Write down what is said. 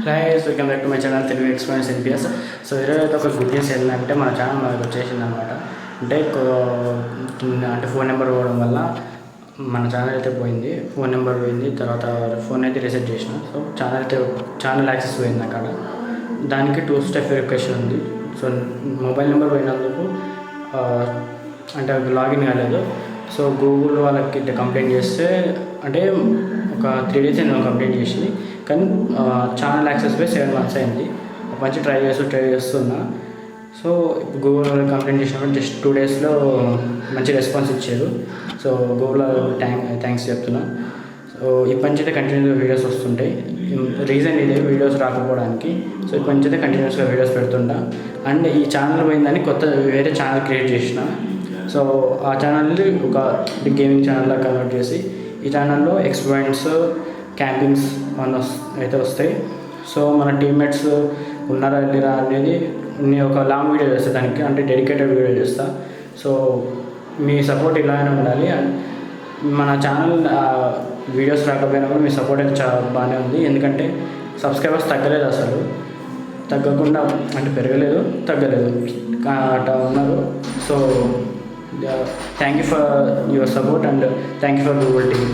Guys welcome back to my channel Telugu experience NPS. So ఈరోజు అయితే ఒక గుడ్ న్యూస్ ఏంటంటే మన ఛానల్ మనకు వచ్చేసింది అనమాట. అంటే ఫోన్ నెంబర్ పోవడం వల్ల మన ఛానల్ అయితే పోయింది. ఫోన్ నెంబర్ పోయింది, తర్వాత ఫోన్ అయితే రీసెట్ చేసిన. సో ఛానల్ యాక్సెస్ పోయింది అక్కడ. దానికి 2 స్టెప్ వెరిఫికేషన్ ఉంది. సో మొబైల్ నెంబర్ పోయినందుకు అంటే లాగిన్ కాలేదు. సో గూగుల్ వాళ్ళకి కంప్లైంట్ చేస్తే అంటే ఒక 3 days నేను కంప్లైంట్ చేసింది, కానీ ఛానల్ యాక్సెస్ పోయి 7 months అయింది. మంచి ట్రై చేస్తున్నా. సో గూగుల్ వాళ్ళకి కంప్లైంట్ చేసినప్పుడు జస్ట్ 2 daysలో మంచి రెస్పాన్స్ ఇచ్చారు. సో గూగుల్ థ్యాంక్స్ చెప్తున్నా. సో ఇప్పటి నుంచి అయితే కంటిన్యూస్గా వీడియోస్ వస్తుంటాయి. రీజన్ ఇదే వీడియోస్ రాకపోవడానికి. సో ఇప్పటి నుంచి అయితే కంటిన్యూస్గా వీడియోస్ పెడుతుంటా. అండ్ ఈ ఛానల్ పోయిందని వేరే ఛానల్ క్రియేట్ చేసిన. సో ఆ ఛానల్ని ఒక గేమింగ్ ఛానల్లా కన్వర్ట్ చేసి ఈ ఛానల్లో ఎక్స్పీరియన్స్ క్యాంపింగ్స్ అయితే వస్తాయి. సో మన టీమ్మేట్స్ ఉన్నారా లేరా అనేది నేను ఒక లాంగ్ వీడియో చేస్తాను దానికి, అంటే డెడికేటెడ్ వీడియో చేస్తాను. సో మీ సపోర్ట్ ఇలానే ఉండాలి. అండ్ మన ఛానల్ వీడియోస్ రాకపోయినా కూడా మీ సపోర్ట్ అయితే చాలా బాగానే ఉంది. ఎందుకంటే సబ్స్క్రైబర్స్ తగ్గలేదు, అసలు తగ్గకుండా అంటే పెరగలేదు తగ్గలేదు అట్లా ఉన్నారు. So thank you for your support and thank you for Google team.